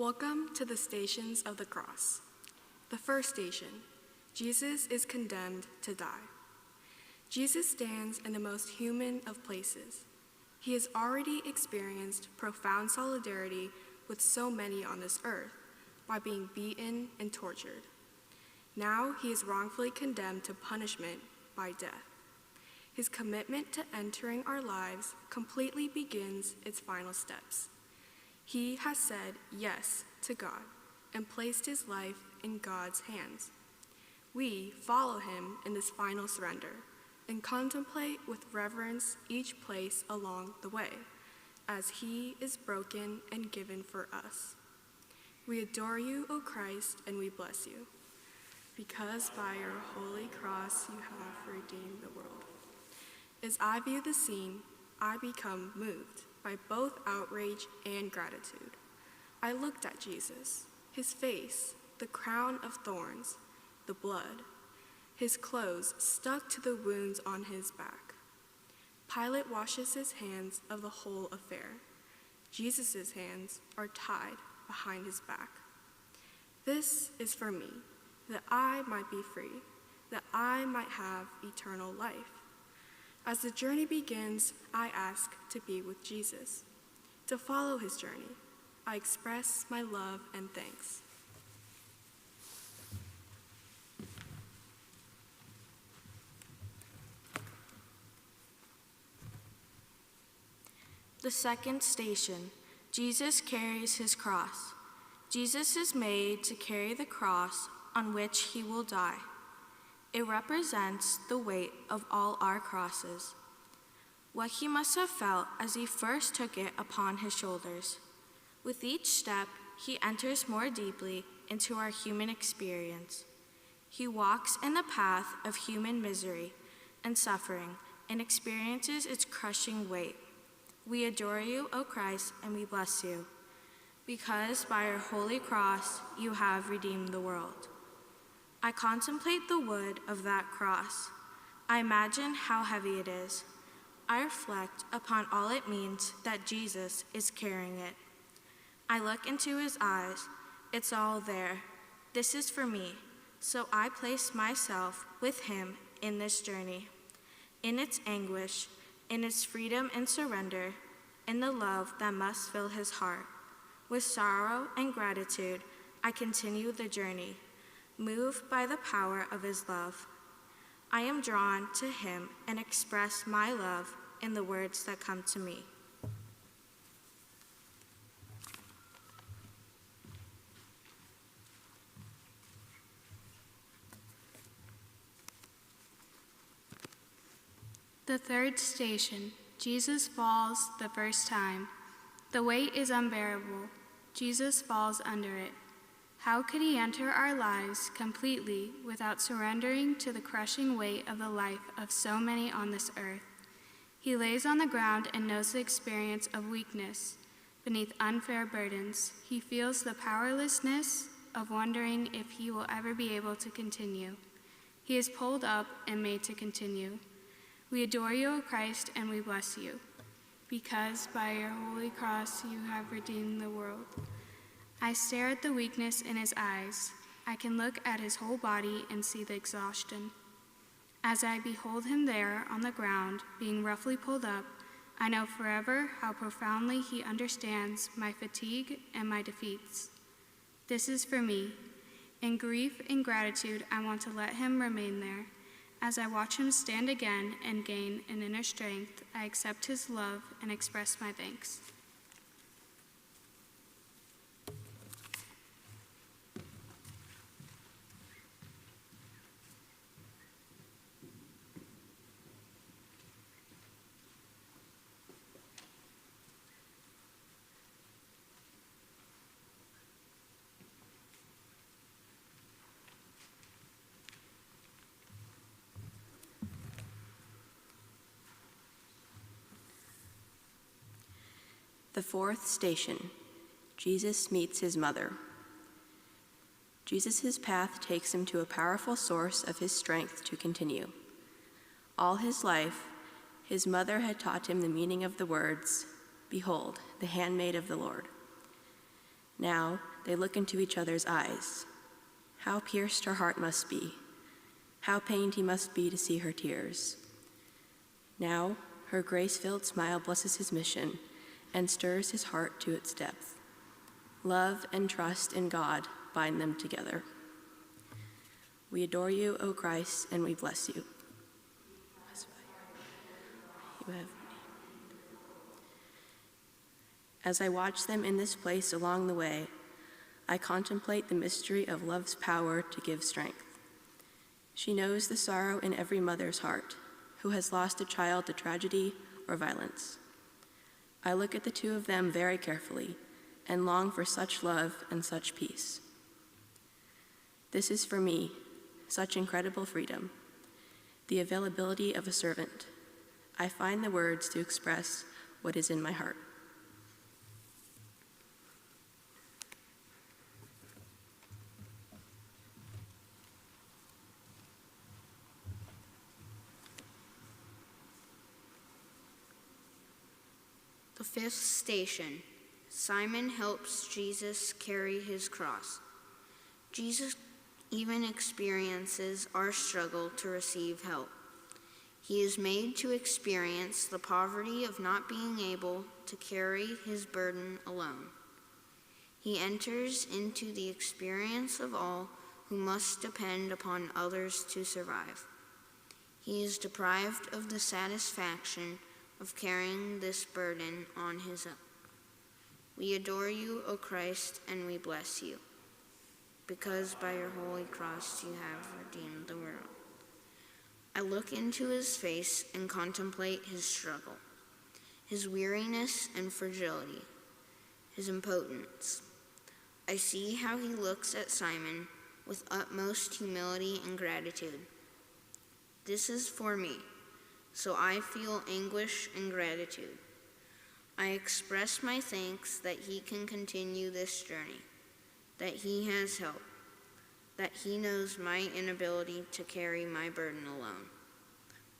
Welcome to the Stations of the Cross. The first station, Jesus is condemned to die. Jesus stands in the most human of places. He has already experienced profound solidarity with so many on this earth by being beaten and tortured. Now he is wrongfully condemned to punishment by death. His commitment to entering our lives completely begins its final steps. He has said yes to God and placed his life in God's hands. We follow him in this final surrender and contemplate with reverence each place along the way, as he is broken and given for us. We adore you, O Christ, and we bless you, because by your holy cross you have redeemed the world. As I view the scene, I become moved by both outrage and gratitude. I looked at Jesus, his face, the crown of thorns, the blood, his clothes stuck to the wounds on his back. Pilate washes his hands of the whole affair. Jesus' hands are tied behind his back. This is for me, that I might be free, that I might have eternal life. As the journey begins, I ask to be with Jesus, to follow his journey. I express my love and thanks. The second station, Jesus carries his cross. Jesus is made to carry the cross on which he will die. It represents the weight of all our crosses, what he must have felt as he first took it upon his shoulders. With each step, he enters more deeply into our human experience. He walks in the path of human misery and suffering and experiences its crushing weight. We adore you, O Christ, and we bless you, because by your holy cross you have redeemed the world. I contemplate the wood of that cross. I imagine how heavy it is. I reflect upon all it means that Jesus is carrying it. I look into his eyes. It's all there. This is for me. So I place myself with him in this journey, in its anguish, in its freedom and surrender, in the love that must fill his heart. With sorrow and gratitude, I continue the journey, moved by the power of his love. I am drawn to him and express my love in the words that come to me. The third station, Jesus falls the first time. The weight is unbearable. Jesus falls under it. How could he enter our lives completely without surrendering to the crushing weight of the life of so many on this earth? He lays on the ground and knows the experience of weakness. Beneath unfair burdens, he feels the powerlessness of wondering if he will ever be able to continue. He is pulled up and made to continue. We adore you, O Christ, and we bless you, because by your holy cross you have redeemed the world. I stare at the weakness in his eyes. I can look at his whole body and see the exhaustion. As I behold him there on the ground, being roughly pulled up, I know forever how profoundly he understands my fatigue and my defeats. This is for me. In grief and gratitude, I want to let him remain there. As I watch him stand again and gain an inner strength, I accept his love and express my thanks. The fourth station, Jesus meets his mother. Jesus' path takes him to a powerful source of his strength to continue. All his life, his mother had taught him the meaning of the words, "Behold, the handmaid of the Lord." Now, they look into each other's eyes. How pierced her heart must be. How pained he must be to see her tears. Now, her grace-filled smile blesses his mission and stirs his heart to its depth. Love and trust in God bind them together. We adore you, O Christ, and we bless you. As I watch them in this place along the way, I contemplate the mystery of love's power to give strength. She knows the sorrow in every mother's heart who has lost a child to tragedy or violence. I look at the two of them very carefully and long for such love and such peace. This is for me such incredible freedom, the availability of a servant. I find the words to express what is in my heart. The fifth station, Simon helps Jesus carry his cross. Jesus even experiences our struggle to receive help. He is made to experience the poverty of not being able to carry his burden alone. He enters into the experience of all who must depend upon others to survive. He is deprived of the satisfaction of carrying this burden on his own. We adore you, O Christ, and we bless you, because by your holy cross you have redeemed the world. I look into his face and contemplate his struggle, his weariness and fragility, his impotence. I see how he looks at Simon with utmost humility and gratitude. This is for me, so I feel anguish and gratitude. I express my thanks that he can continue this journey, that he has help, that he knows my inability to carry my burden alone.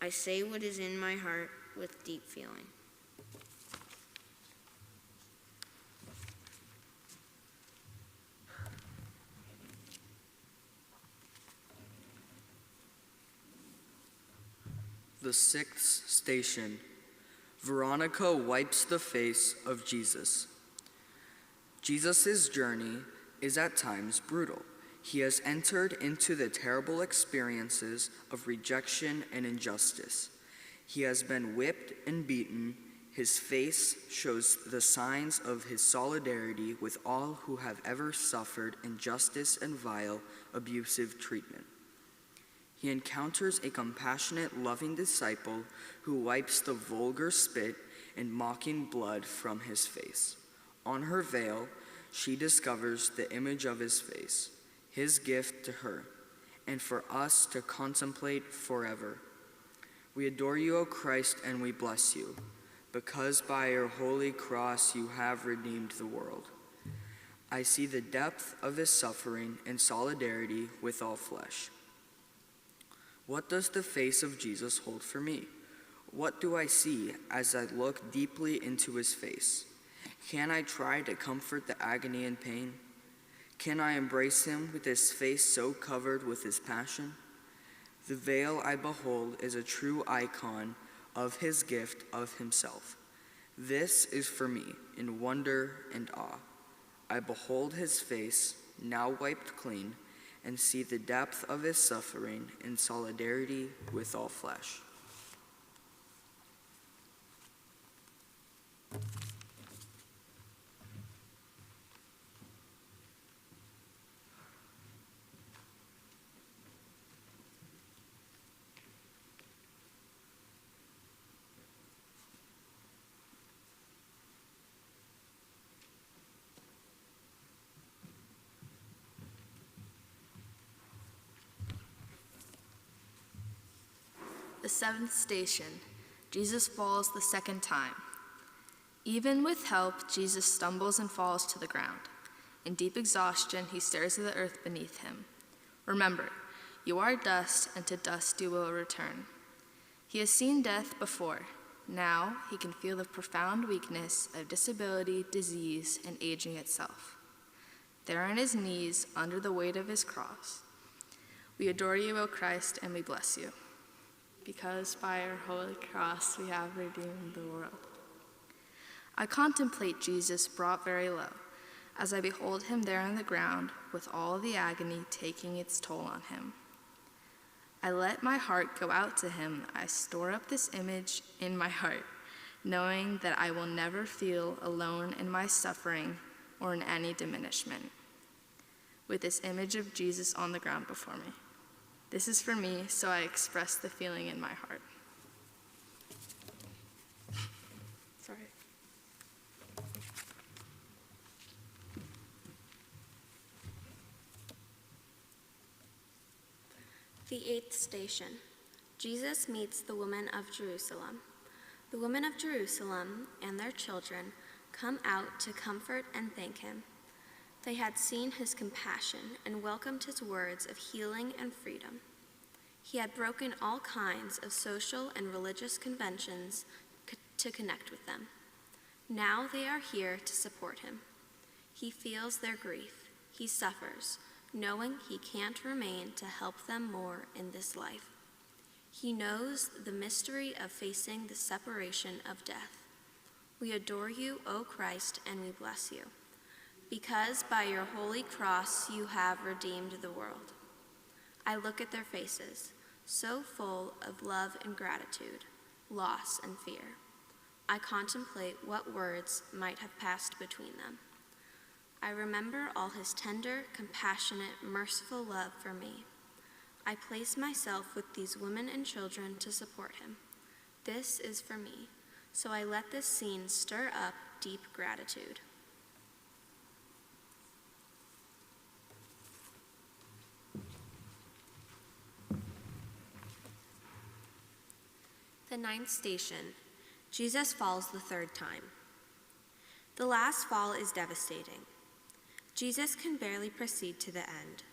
I say what is in my heart with deep feeling. The sixth station, Veronica wipes the face of Jesus. Jesus' journey is at times brutal. He has entered into the terrible experiences of rejection and injustice. He has been whipped and beaten. His face shows the signs of his solidarity with all who have ever suffered injustice and vile, abusive treatment. He encounters a compassionate, loving disciple who wipes the vulgar spit and mocking blood from his face. On her veil, she discovers the image of his face, his gift to her, and for us to contemplate forever. We adore you, O Christ, and we bless you, because by your holy cross you have redeemed the world. I see the depth of his suffering and solidarity with all flesh. What does the face of Jesus hold for me? What do I see as I look deeply into his face? Can I try to comfort the agony and pain? Can I embrace him with his face so covered with his passion? The veil I behold is a true icon of his gift of himself. This is for me in wonder and awe. I behold his face, now wiped clean, and see the depth of his suffering in solidarity with all flesh. The seventh station, Jesus falls the second time. Even with help, Jesus stumbles and falls to the ground. In deep exhaustion, he stares at the earth beneath him. Remember, you are dust, and to dust you will return. He has seen death before. Now he can feel the profound weakness of disability, disease, and aging itself. there on his knees under the weight of his cross. We adore you, O Christ, and we bless you, because by your holy cross we have redeemed the world. I contemplate Jesus brought very low, as I behold him there on the ground, with all the agony taking its toll on him. I let my heart go out to him. I store up this image in my heart, knowing that I will never feel alone in my suffering or in any diminishment, with this image of Jesus on the ground before me. This is for me, so I express the feeling in my heart. Sorry. The 8th station. Jesus meets the women of Jerusalem. The women of Jerusalem and their children come out to comfort and thank him. They had seen his compassion and welcomed his words of healing and freedom. He had broken all kinds of social and religious conventions to connect with them. Now they are here to support him. He feels their grief. He suffers, knowing he can't remain to help them more in this life. He knows the mystery of facing the separation of death. We adore you, O Christ, and we bless you, because by your holy cross you have redeemed the world. I look at their faces, so full of love and gratitude, loss and fear. I contemplate what words might have passed between them. I remember all his tender, compassionate, merciful love for me. I place myself with these women and children to support him. This is for me, so I let this scene stir up deep gratitude. The 9th station. Jesus falls the 3rd time. The last fall is devastating. Jesus can barely proceed to the end.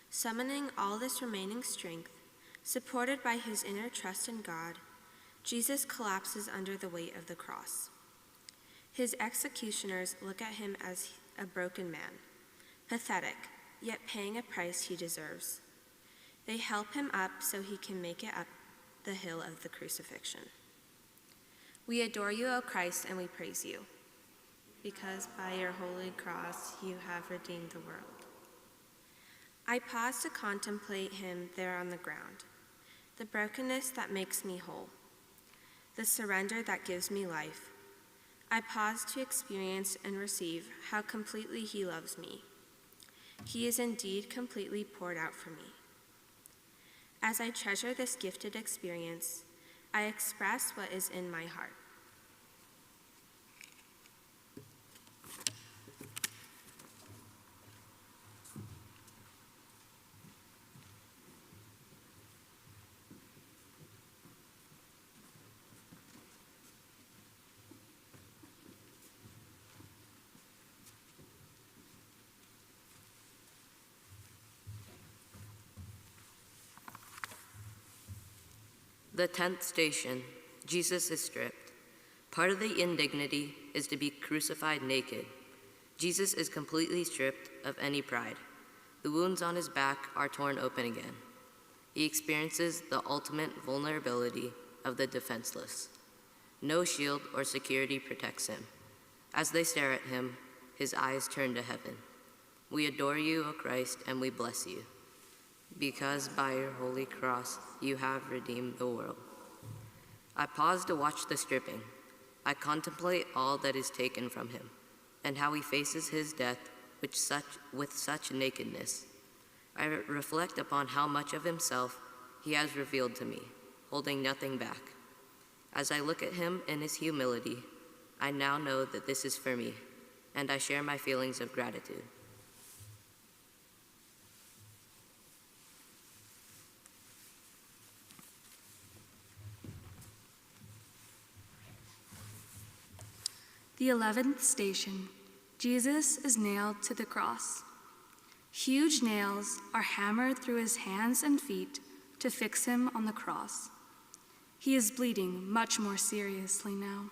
Summoning all this remaining strength, supported by his inner trust in God, Jesus collapses under the weight of the cross. His executioners look at him as a broken man, pathetic, yet paying a price he deserves. They help him up so he can make it up the hill of the crucifixion. We adore you, O Christ, and we praise you, because by your holy cross you have redeemed the world. I pause to contemplate him there on the ground, the brokenness that makes me whole, the surrender that gives me life. I pause to experience and receive how completely he loves me. He is indeed completely poured out for me. As I treasure this gifted experience, I express what is in my heart. The 10th station, Jesus is stripped. Part of the indignity is to be crucified naked. Jesus is completely stripped of any pride. The wounds on his back are torn open again. He experiences the ultimate vulnerability of the defenseless. No shield or security protects him. As they stare at him, his eyes turn to heaven. We adore you, O Christ, and we bless you, because by your holy cross you have redeemed the world. I pause to watch the stripping. I contemplate all that is taken from him, and how he faces his death with such nakedness. I reflect upon how much of himself he has revealed to me, holding nothing back. As I look at him in his humility, I now know that this is for me, and I share my feelings of gratitude. The 11th station. Jesus is nailed to the cross. Huge nails are hammered through his hands and feet to fix him on the cross. He is bleeding much more seriously now.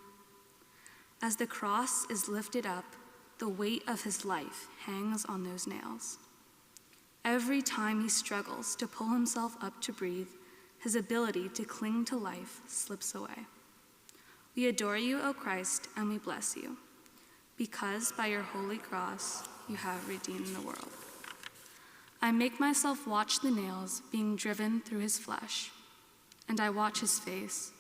As the cross is lifted up, The weight of his life hangs on those nails. Every time he struggles to pull himself up to breathe, his ability to cling to life slips away. We adore you, O Christ, and we bless you, because by your holy cross you have redeemed the world. I make myself watch the nails being driven through his flesh, and I watch his face.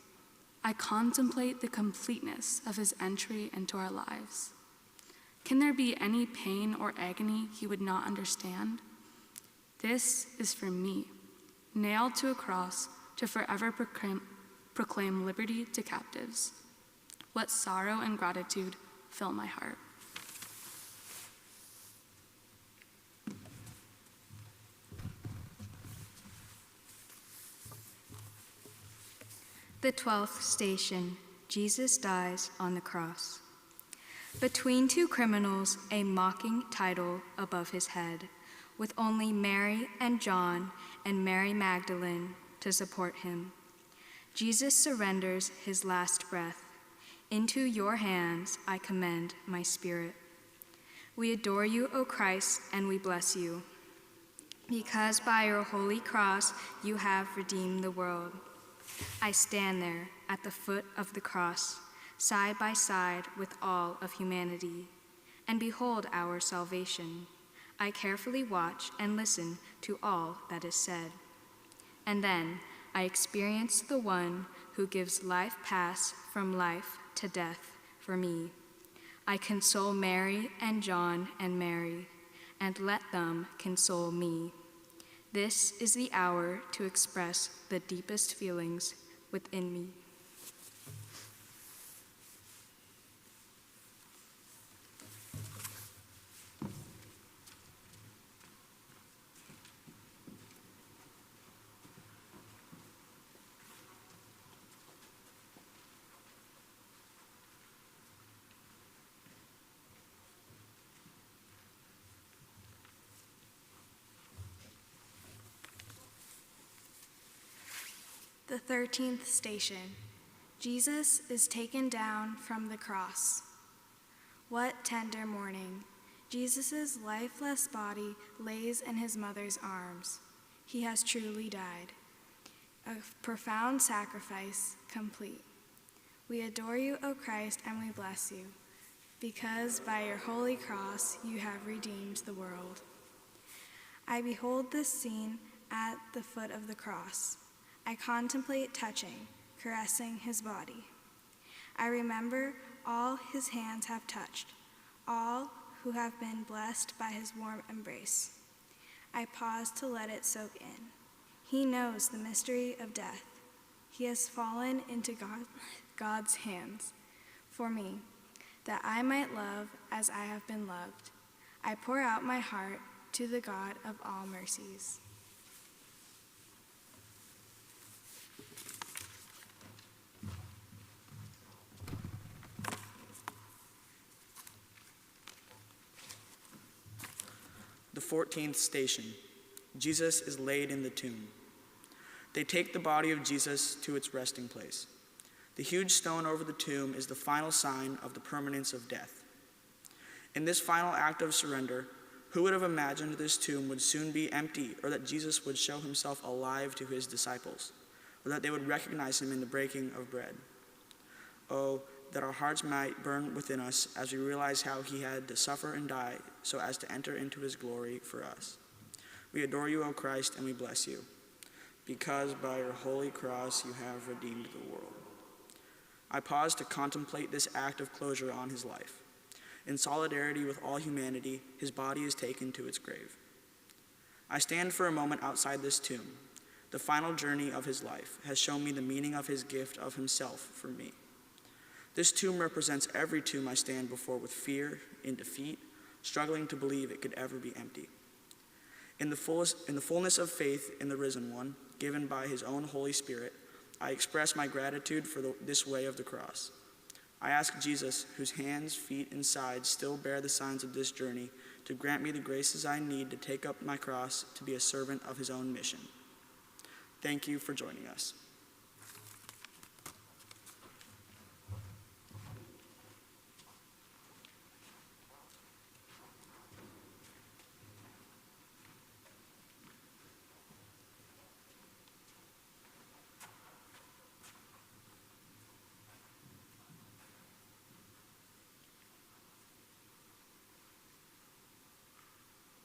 I contemplate the completeness of his entry into our lives. Can there be any pain or agony he would not understand? This is for me, nailed to a cross to forever proclaim liberty to captives. What sorrow and gratitude fill my heart. The 12th station, Jesus dies on the cross. Between two criminals, a mocking title above his head, with only Mary and John and Mary Magdalene to support him. Jesus surrenders his last breath. Into your hands I commend my spirit. We adore you, O Christ, and we bless you, because by your holy cross you have redeemed the world. I stand there at the foot of the cross, side by side with all of humanity, and behold our salvation. I carefully watch and listen to all that is said. And then I experience the one who gives life pass from life to death for me. I console Mary and John and Mary, and let them console me. This is the hour to express the deepest feelings within me. The 13th station, Jesus is taken down from the cross. What tender mourning! Jesus' lifeless body lays in his mother's arms. He has truly died. A profound sacrifice complete. We adore you, O Christ, and we bless you, because by your holy cross you have redeemed the world. I behold this scene at the foot of the cross. I contemplate touching, caressing his body. I remember all his hands have touched, all who have been blessed by his warm embrace. I pause to let it soak in. He knows the mystery of death. He has fallen into God's hands for me, that I might love as I have been loved. I pour out my heart to the God of all mercies. The 14th station, Jesus is laid in the tomb. They take the body of Jesus to its resting place. The huge stone over the tomb is the final sign of the permanence of death. In this final act of surrender, who would have imagined this tomb would soon be empty, or that Jesus would show himself alive to his disciples, or that they would recognize him in the breaking of bread? Oh, that our hearts might burn within us as we realize how he had to suffer and die so as to enter into his glory for us. We adore you, O Christ, and we bless you, because by your holy cross you have redeemed the world. I pause to contemplate this act of closure on his life. In solidarity with all humanity, his body is taken to its grave. I stand for a moment outside this tomb. The final journey of his life has shown me the meaning of his gift of himself for me. This tomb represents every tomb I stand before with fear, in defeat, struggling to believe it could ever be empty. In the fullness of faith in the risen one, given by his own Holy Spirit, I express my gratitude for this way of the cross. I ask Jesus, whose hands, feet, and sides still bear the signs of this journey, to grant me the graces I need to take up my cross to be a servant of his own mission. Thank you for joining us.